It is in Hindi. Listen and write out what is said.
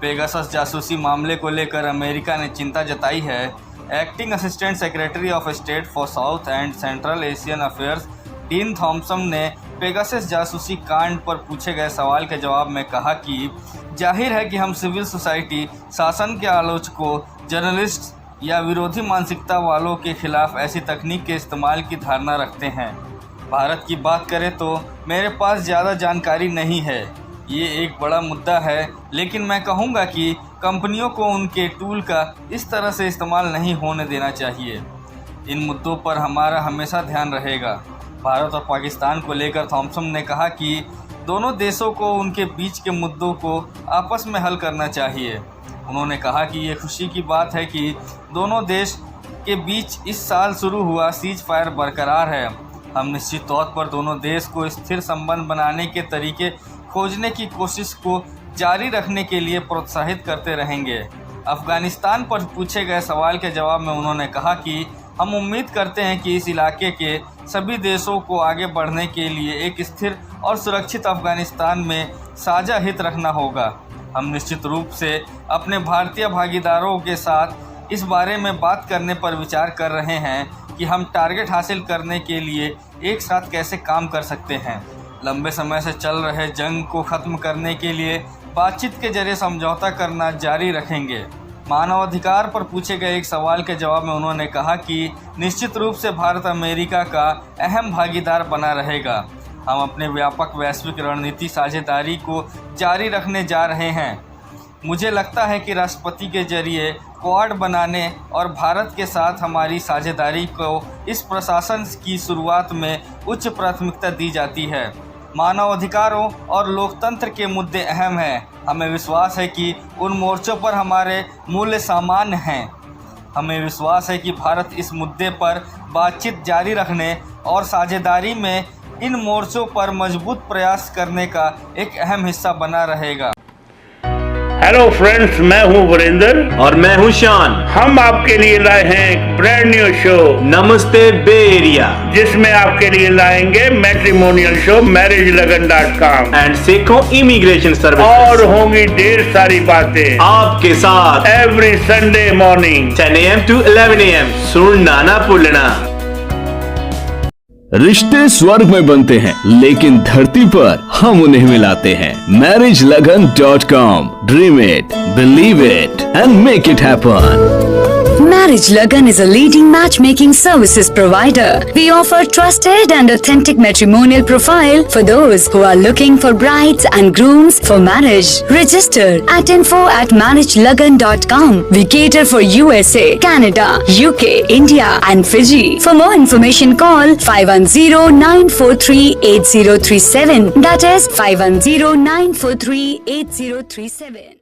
पेगासस जासूसी मामले को लेकर अमेरिका ने चिंता जताई है। Acting assistant secretary of state for south and central Asian affairs dean Thompson ने पेगासस जासूसी कांड पर पूछे गए सवाल के जवाब में कहा कि जाहिर है कि हम सिविल सोसाइटी, शासन के आलोचकों, जर्नलिस्ट या विरोधी मानसिकता वालों के खिलाफ ऐसी तकनीक के इस्तेमाल की धारणा रखते हैं। भारत की बात करें तो मेरे पास ज़्यादा जानकारी नहीं है। ये एक बड़ा मुद्दा है, लेकिन मैं कहूँगा कि कंपनियों को उनके टूल का इस तरह से इस्तेमाल नहीं होने देना चाहिए। इन मुद्दों पर हमारा हमेशा ध्यान रहेगा। भारत और पाकिस्तान को लेकर थॉम्पसन ने कहा कि दोनों देशों को उनके बीच के मुद्दों को आपस में हल करना चाहिए। उन्होंने कहा कि ये खुशी की बात है कि दोनों देश के बीच इस साल शुरू हुआ सीज फायर बरकरार है। हम निश्चित तौर पर दोनों देश को स्थिर संबंध बनाने के तरीके खोजने की कोशिश को जारी रखने के लिए प्रोत्साहित करते रहेंगे। अफगानिस्तान पर पूछे गए सवाल के जवाब में उन्होंने कहा कि हम उम्मीद करते हैं कि इस इलाके के सभी देशों को आगे बढ़ने के लिए एक स्थिर और सुरक्षित अफगानिस्तान में साझा हित रखना होगा। हम निश्चित रूप से अपने भारतीय भागीदारों के साथ इस बारे में बात करने पर विचार कर रहे हैं कि हम टारगेट हासिल करने के लिए एक साथ कैसे काम कर सकते हैं। लंबे समय से चल रहे जंग को ख़त्म करने के लिए बातचीत के जरिए समझौता करना जारी रखेंगे। मानवाधिकार पर पूछे गए एक सवाल के जवाब में उन्होंने कहा कि निश्चित रूप से भारत अमेरिका का अहम भागीदार बना रहेगा। हम अपने व्यापक वैश्विक रणनीति साझेदारी को जारी रखने जा रहे हैं। मुझे लगता है कि राष्ट्रपति के जरिए क्वाड बनाने और भारत के साथ हमारी साझेदारी को इस प्रशासन की शुरुआत में उच्च प्राथमिकता दी जाती है। मानवाधिकारों और लोकतंत्र के मुद्दे अहम हैं। हमें विश्वास है कि उन मोर्चों पर हमारे मूल्य सामान्य हैं। हमें विश्वास है कि भारत इस मुद्दे पर बातचीत जारी रखने और साझेदारी में इन मोर्चों पर मजबूत प्रयास करने का एक अहम हिस्सा बना रहेगा। हेलो फ्रेंड्स, मैं हूं वीरेंद्र और मैं हूं शान। हम आपके लिए लाए हैं एक ब्रांड न्यू शो नमस्ते बे एरिया, जिसमें आपके लिए लाएंगे matrimonial show MarriageLagan.com and Seiko immigration service, और होंगी ढेर सारी बातें आपके साथ every Sunday morning 10 AM to 11 AM। सुनना ना भूलना। रिश्ते स्वर्ग में बनते हैं, लेकिन धरती पर हम उन्हें मिलाते हैं। MarriageLagan.com। Dream it, believe it, and make it happen. Marriage Lagan is a leading matchmaking services provider. We offer trusted and authentic matrimonial profile for those who are looking for brides and grooms for marriage. Register at info@MarriageLagan.com. We cater for USA, Canada, UK, India and Fiji. For more information call 510-943-8037. That is 510-943-8037.